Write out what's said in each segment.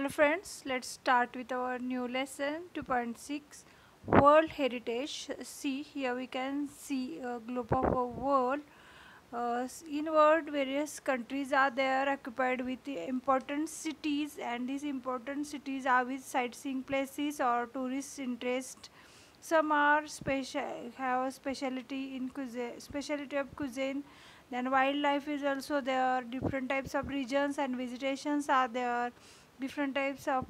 Hello friends, let's start with our new lesson 2.6 World Heritage. See, here we can see a globe of a world. In world, various countries are there occupied with the important cities, and these important cities are with sightseeing places or tourist interest. Some are special, have a specialty in cuisine, specialty of cuisine. Then wildlife is also there. Different types of regions and visitations are there. Different types of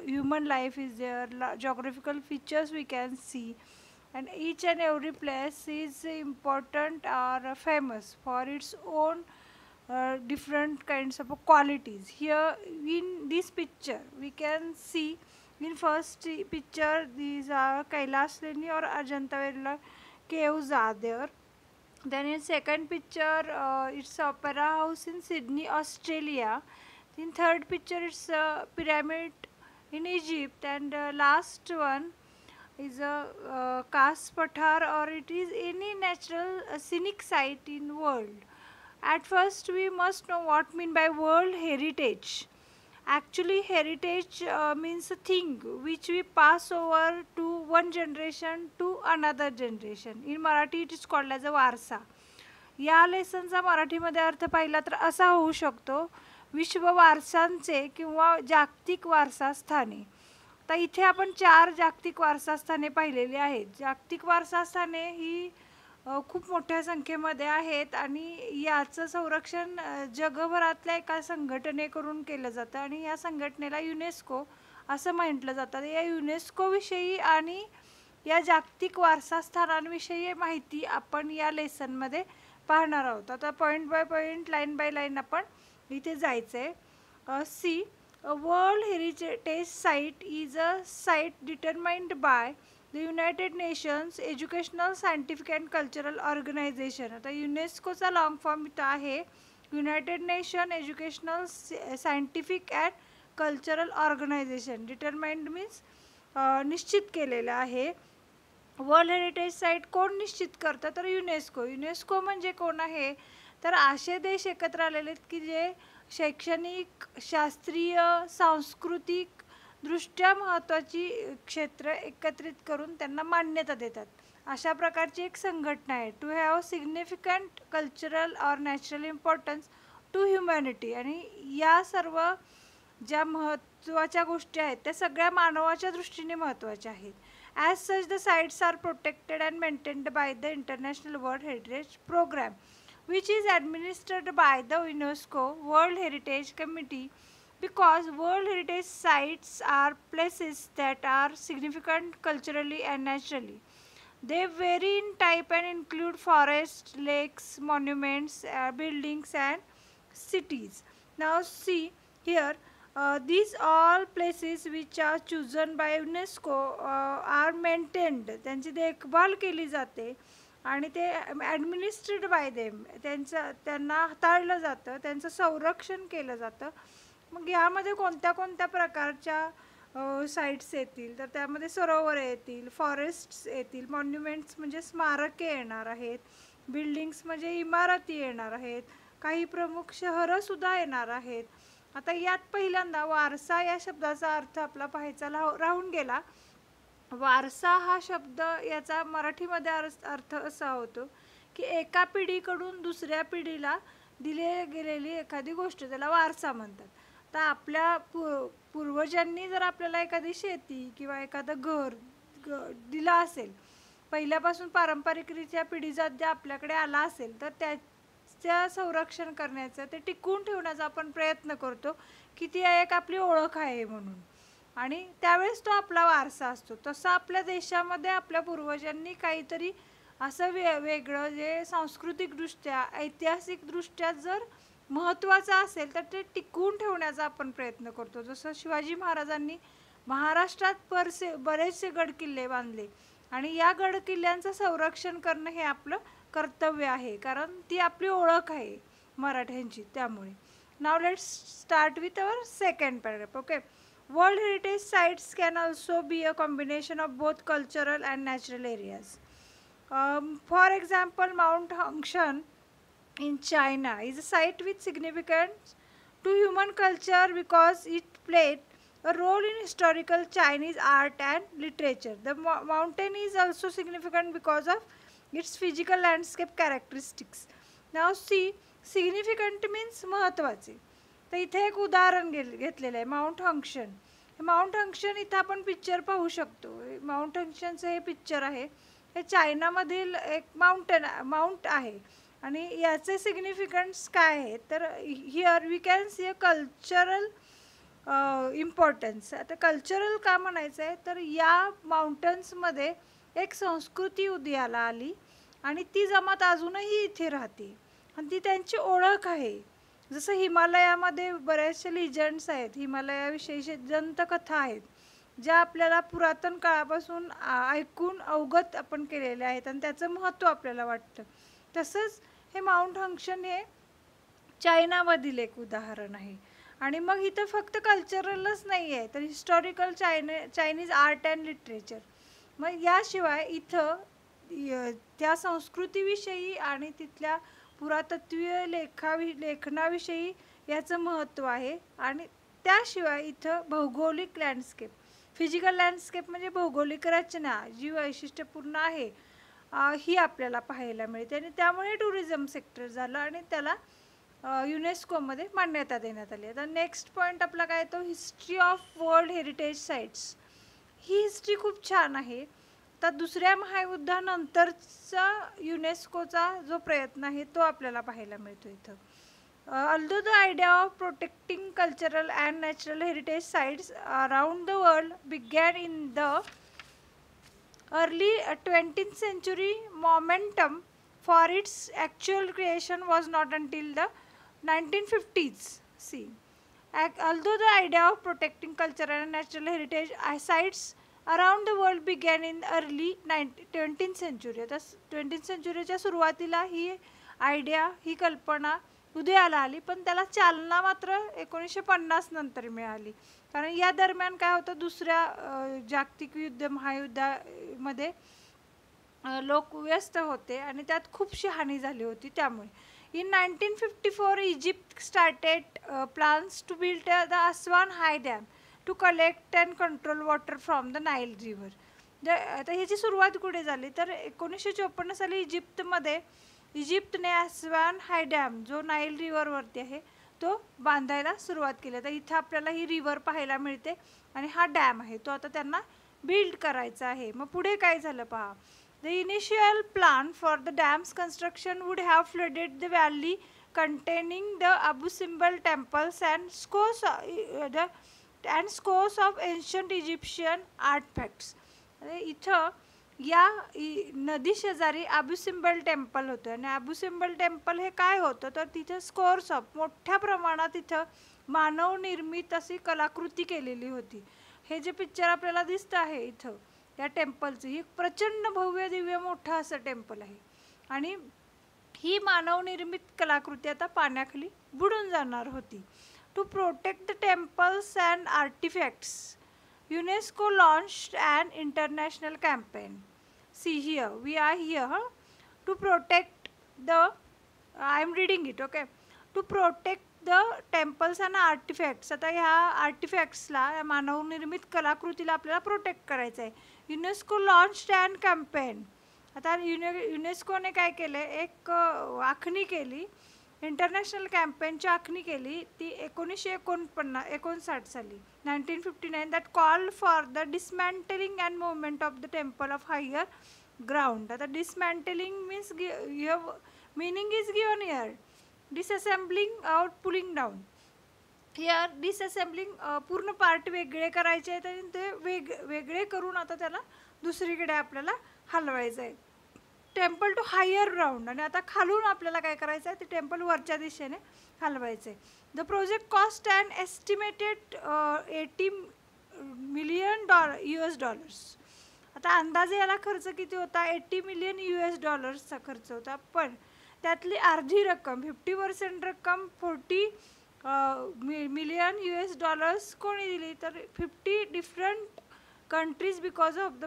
human life is there. Geographical features we can see, and each and every place is important or famous for its own different kinds of qualities. Here in this picture we can see, in first picture these are Kailash Leni or Ajanta Vedla caves are there. Then in second picture it's opera house in Sydney, Australia. In third picture it's a pyramid in Egypt, and last one is a Kas Pathar, or it is any natural scenic site in world. At first we must know what mean by world heritage. Actually heritage means a thing which we pass over to one generation to another generation. In Marathi it is called as a वारसा. या लेसनचा मराठीमध्ये अर्थ पाहिला तर असा होऊ शकतो, विश्व वारसांचे किंवा जागतिक वारसास्थाने. तर इथे आपण 4 जागतिक वारसास्थाने पाहिलेली आहेत. जागतिक वारसास्थाने ही खूप मोठ्या संख्येमध्ये आहेत आणि याचं संरक्षण जगभरातल्या एका संघटनेकडून केलं जातं आणि या संघटनेला युनेस्को असं म्हटलं जातं. या युनेस्कोविषयी आणि या जागतिक वारसास्थानांविषयी माहिती आपण या लेसनमध्ये पाहणार आहोत. आता point by point, line by line आपण इथे जायचं आहे. See, a World Heritage Site is a site determined by the United Nations Educational, Scientific and Cultural Organization. आता युनेस्कोचा लॉंग फॉर्म इथं आहे United Nation educational, scientific and cultural organisation. Determined means निश्चित केलेलं आहे. वर्ल्ड हेरिटेज साईट कोण निश्चित करतं तर युनेस्को. युनेस्को म्हणजे कोण आहे तर असे देश एकत्र आलेले आहेत की जे शैक्षणिक, शास्त्रीय, सांस्कृतिक दृष्ट्या महत्त्वाची क्षेत्र एकत्रित करून त्यांना मान्यता देतात. अशा प्रकारची एक संघटना आहे. To have significant cultural or natural importance to humanity. आणि या सर्व ज्या महत्त्वाच्या गोष्टी आहेत त्या सगळ्या मानवाच्या दृष्टीने महत्त्वाच्या आहेत. As such the sites are protected and maintained by the international world heritage programme, which is administered by the UNESCO World Heritage Committee, because World Heritage Sites are places that are significant culturally and naturally. They vary in type and include forests, lakes, monuments, buildings and cities. Now see here, these all places which are chosen by UNESCO are maintained. त्यांची देखभाल केली जाते आणि ते ॲडमिनिस्ट्रेड bye them, त्यांना हाताळलं जातं, त्यांचं संरक्षण केलं जातं. मग यामध्ये कोणत्या कोणत्या प्रकारच्या साईट्स येतील तर त्यामध्ये सरोवरे येतील, फॉरेस्ट्स येतील, मॉन्युमेंट्स म्हणजे स्मारके येणार आहेत, बिल्डिंग्स म्हणजे इमारती येणार आहेत, काही प्रमुख शहरंसुद्धा येणार आहेत. आता यात पहिल्यांदा वारसा या शब्दाचा अर्थ आपला पाहायचा राहून गेला. वारसा हा शब्द याचा मराठीमध्ये अर्थ असा होतो की एका पिढीकडून दुसऱ्या पिढीला दिली गेलेली एखादी गोष्ट, त्याला वारसा म्हणतात. तर आपल्या पूर्वजांनी जर आपल्याला एखादी शेती किंवा एखादं घर दिलं असेल, पहिल्यापासून पारंपरिकरित्या पिढीजात जे आपल्याकडे आला असेल तर त्याचं संरक्षण करण्याचं, ते टिकवून ठेवण्याचा आपण प्रयत्न करतो की ती एक आपली ओळख आहे म्हणून, आणि त्यावेळेस तो आपला वारसा असतो. तसं आपल्या देशामध्ये आपल्या पूर्वजांनी काहीतरी असं वेगळं जे सांस्कृतिकदृष्ट्या, ऐतिहासिकदृष्ट्या जर महत्त्वाचं असेल तर ते टिकवून ठेवण्याचा आपण प्रयत्न करतो. जसं शिवाजी महाराजांनी महाराष्ट्रात बरेचसे गडकिल्ले बांधले आणि या गडकिल्ल्यांचं संरक्षण करणं हे आपलं कर्तव्य आहे, कारण ती आपली ओळख आहे मराठ्यांची. त्यामुळे now let's start with our second paragraph. Okay, World Heritage Sites can also be a combination of both cultural and natural areas. For example, Mount Hangshan in China is a site with significance to human culture because it played a role in historical Chinese art and literature. The mountain is also significant because of its physical landscape characteristics. Now see, significant means महत्त्वाचे. तर इथे एक उदाहरण घेतलेलं आहे mount हंक्शन. Mount हंक्शन इथं आपण picture पाहू शकतो. माउंट हंक्शनचं हे पिक्चर आहे. हे चायनामधील एक माउंट आहे आणि याचे सिग्निफिकन्स काय आहे तर here we can see a cultural importance. आता कल्चरल का म्हणायचं आहे तर या माउंटन्समध्ये एक संस्कृती उदयाला आली आणि ती जमात अजूनही इथे राहते आणि ती त्यांची ओळख आहे. जसं हिमालयामध्ये बऱ्याचशा लिजंड्स आहेत, हिमालयाविषयीचे दंतकथा आहेत ज्या आपल्याला पुरातन काळापासून ऐकून अवगत आपण केलेल्या आहेत आणि त्याचं महत्त्व आपल्याला वाटतं. तसंच हे माउंट हंक्शन हे चायनामधील एक उदाहरण आहे. आणि मग इथं फक्त कल्चरलच नाही आहे तर historical Chinese art and literature. मग याशिवाय इथं त्या संस्कृतीविषयी आणि तिथल्या पुरातत्वीय लेखनाविषयी याचं महत्त्व आहे. आणि त्याशिवाय इथं भौगोलिक लँडस्केप, फिजिकल लँडस्केप म्हणजे भौगोलिक रचना जी वैशिष्ट्यपूर्ण आहे ही आपल्याला पाहायला मिळते आणि त्यामुळे टुरिझम सेक्टर झालं आणि त्याला युनेस्कोमध्ये मान्यता देण्यात आली. आता नेक्स्ट पॉईंट आपला काय तो history of world heritage sites. He history खूप छान आहे. तर दुसऱ्या महायुद्धानंतरचा युनेस्कोचा जो प्रयत्न आहे तो आपल्याला पाहायला मिळतो इथं. Although the idea of protecting cultural and natural heritage sites around the world began in the early 20th century, momentum for its actual creation was not until the 1950s. See, although the idea of protecting cultural and natural heritage sites around the world began in early 20th century. आता 20th centuryच्या सुरुवातीला ही idea, ही कल्पना उदयाला आली, पण त्याला चालना मात्र 1950 नंतर मिळाली. कारण या दरम्यान काय होतं, दुसऱ्या जागतिक महायुद्धामध्ये लोक व्यस्त होते आणि त्यात खूपशी हानी झाली होती. त्यामुळे in 1954 Egypt started plans to build the Aswan high dam to collect and control water from the Nile river. आता ह्याची सुरुवात कुठे झाली तर 1954 साली इजिप्तने अस्वान हाय डॅम जो नाईल रिव्हरवरती आहे तो बांधायला सुरुवात केली. तर इथं आपल्याला ही रिव्हर पाहायला मिळते आणि हा डॅम आहे तो आता त्यांना बिल्ड करायचा आहे. मग पुढे काय झालं पहा. The initial plan for the dam's construction would have flooded the valley containing the Abu Simbel temples and scores of ancient Egyptian artifacts. इथं या नदी शेजारी अबू सिम्बल टेम्पल होतं आणि अबू सिम्बल टेम्पल हे काय होतं तर तिथं स्कोर्स ऑफ मोठ्या प्रमाणात इथं मानवनिर्मित अशी कलाकृती केलेली होती. हे जे पिक्चर आपल्याला दिसतं आहे इथं या टेम्पलचं, ही प्रचंड भव्य दिव्य मोठं असं टेम्पल आहे आणि ही मानवनिर्मित कलाकृती आता पाण्याखाली बुडून जाणार होती. To protect the temples and artefacts UNESCO launched an international campaign. See here, we are here to protect the, I am reading it, okay. To protect the temples and artifacts. आता ह्या आर्टिफॅक्ट्सला, या मानवनिर्मित कलाकृतीला आपल्याला प्रोटेक्ट करायचं आहे. UNESCO launched and campaign. आता युनेस्कोने काय केलं, एक आखणी केली, इंटरनॅशनल कॅम्पेनची आखणी केली ती 1959 साली 1959 that called for the dismantling and movement of the temple of higher ground. आता dismantling means meaning is given here, disassembling out pulling down. Here disassembling पूर्ण पार्ट वेगळे करायचे आहेत आणि ते वेगळे करून आता त्याला दुसरीकडे आपल्याला हलवायचं आहे. टेम्पल टू हायर ग्राउंड, आणि आता खालून आपल्याला काय करायचं आहे ते टेम्पल वरच्या दिशेने हलवायचं आहे. The project cost and estimated $80 million US. आता अंदाजे याला खर्च किती होता, $80 मिलियन US खर्च होता. पण त्यातली अर्धी रक्कम 50% रक्कम $40 मिलियन US कोणी दिली तर 50 different countries because of the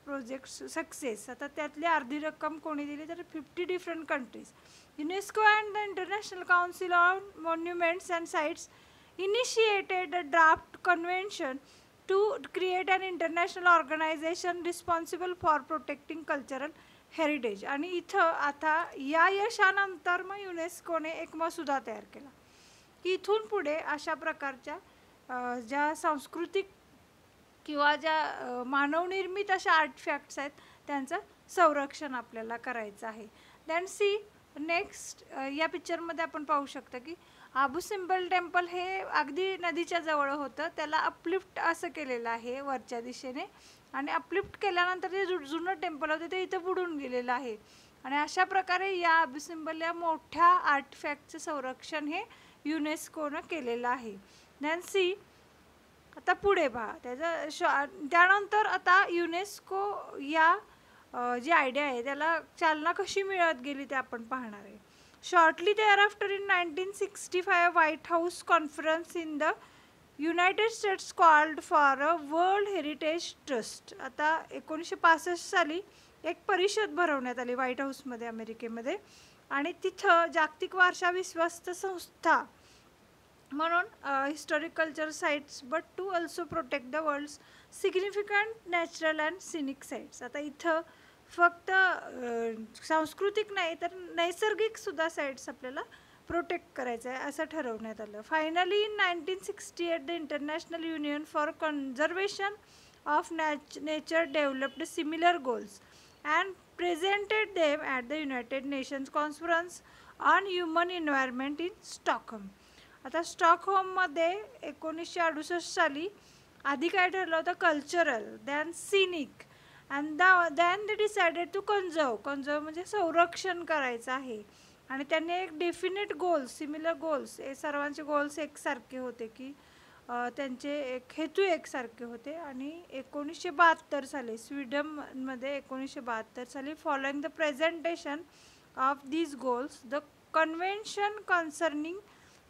project success. आता त्यातली अर्धी रक्कम कोणी दिली तर 50 different countries. UNESCO and the international council on monuments and sites initiated a draft convention to create an international organization responsible for protecting cultural heritage. आणि इथं आता या यशानंतर मग युनेस्कोने एक मसुदा तयार केला की इथून पुढे अशा प्रकारच्या ज्या सांस्कृतिक किंवा ज्या मानवनिर्मित अशा आर्टफॅक्ट्स आहेत त्यांचं संरक्षण आपल्याला करायचं आहे. दॅन सी नेक्स्ट या पिक्चरमध्ये आपण पाहू शकता की अबू सिम्बल टेम्पल हे अगदी नदीच्या जवळ होतं. त्याला अपलिफ्ट असं केलेलं आहे वरच्या दिशेने, आणि अपलिफ्ट केल्यानंतर जे जुनं टेम्पल होतं ते इथं बुडून गेलेलं आहे. आणि अशा प्रकारे या अबू सिम्बल या मोठ्या आर्टफॅक्टचं संरक्षण हे युनेस्कोनं केलेलं आहे. दॅन सी आता पुढे पहा त्याचं त्यानंतर आता युनेस्को या जी आयडिया आहे त्याला चालना कशी मिळत गेली ते आपण पाहणार आहे. Shortly thereafter in 1965 White House conference in the United States called for a World Heritage Trust. आता 1965 साली एक परिषद भरवण्यात आली व्हाईट हाऊसमध्ये अमेरिकेमध्ये, आणि तिथं जागतिक वारसा विश्वस्त संस्था म्हणून historic culture sites but to also protect the world's significant natural and scenic sites. आता इथं फक्त सांस्कृतिक नाही तर नैसर्गिक सुद्धा साईट्स आपल्याला प्रोटेक्ट करायचं आहे असं ठरवण्यात आलं. Finally in 1968 the international union for conservation of nature developed similar goals and presented them at the United Nations conference on human environment in Stockholm. आता स्टॉकहोममध्ये 1968 साली आधी काय ठरलं होतं, cultural, then scenic, and then they decided to conserve म्हणजे संरक्षण करायचं आहे. आणि त्यांनी एक डेफिनेट गोल्स, सिमिलर गोल्स, हे सर्वांचे गोल्स एकसारखे होते की त्यांचे एक हेतू एकसारखे होते. आणि 1972 साली स्वीडनमध्ये 1972 साली following the presentation of these goals the convention concerning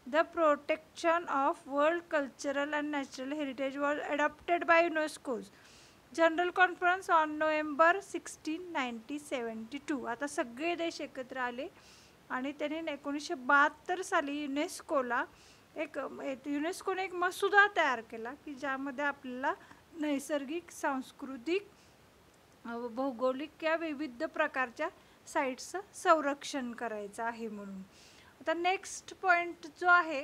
the protection of world cultural and natural heritage was adopted by UNESCO's general conference on November 16, 1972. आता सगळे देश एकत्र आले आणि त्यांनी 1972 साली युनेस्कोने एक मसुदा तयार केला की ज्यामध्ये आपल्याला नैसर्गिक, सांस्कृतिक, भौगोलिक या विविध प्रकारच्या साईट्सचं संरक्षण करायचं आहे म्हणून. आता नेक्स्ट पॉईंट जो आहे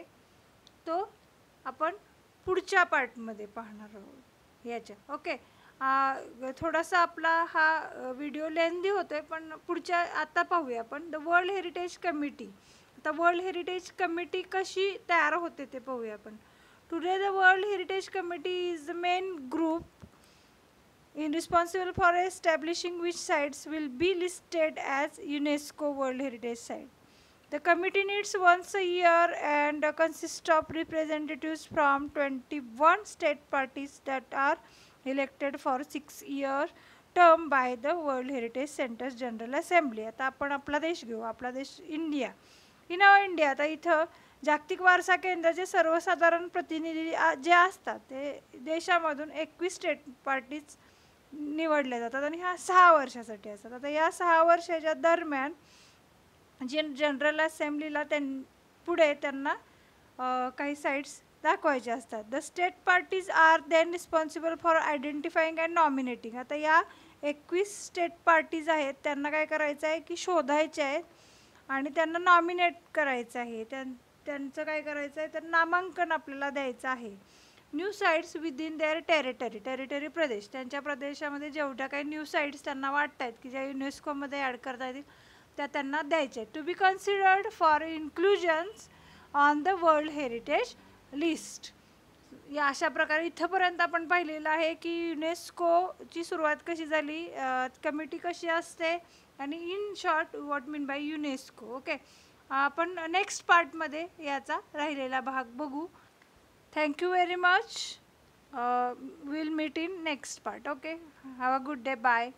तो आपण पुढच्या पार्टमध्ये पाहणार आहोत याच्या. ओके, थोडासा आपला हा व्हिडिओ लेंदी होतोय पण पुढच्या आता पाहूया आपण द वर्ल्ड हेरिटेज कमिटी. आता वर्ल्ड हेरिटेज कमिटी कशी तयार होते ते पाहूया आपण. Today the world heritage committee is the main group in responsible for establishing which sites will be listed as UNESCO World Heritage Site. The committee meets once a year and consists of representatives from 21 state parties that are elected for 6-year term by the World Heritage Center's General Assembly. आता आपण आपला देश घेऊ, आपला देश India. In India आता इथं जागतिक वारसा केंद्राचे सर्वसाधारण प्रतिनिधी जे असतात ते देशामधून 21 स्टेट पार्टीज निवडले जातात आणि ह्या 6 वर्षासाठी असतात. आता या 6 वर्षाच्या दरम्यान जनरल असेंब्लीला पुढे त्यांना काही साईट्स दाखवायचे असतात. The state parties are then responsible for identifying and nominating. आता या 21 स्टेट पार्टीज आहेत त्यांना काय करायचं आहे की शोधायचे आहेत आणि त्यांना नॉमिनेट करायचं आहे. त्यांचं काय करायचं आहे तर नामांकन आपल्याला द्यायचं आहे. New sites within their territory प्रदेश, त्यांच्या प्रदेशामध्ये जेवढ्या काही न्यू साईट्स त्यांना वाटत आहेत की ज्या युनेस्कोमध्ये ॲड करता येतील त्या त्यांना द्यायचे आहेत. To be considered for inclusions on the world heritage list. या अशा प्रकारे इथंपर्यंत आपण पाहिलेलं आहे की युनेस्कोची सुरुवात कशी झाली, कमिटी कशी असते आणि in short what mean by UNESCO. Okay, आपण नेक्स्ट पार्टमध्ये याचा राहिलेला भाग बघू. Thank you very much. We'll meet in next part. Okay, have a good day. Bye.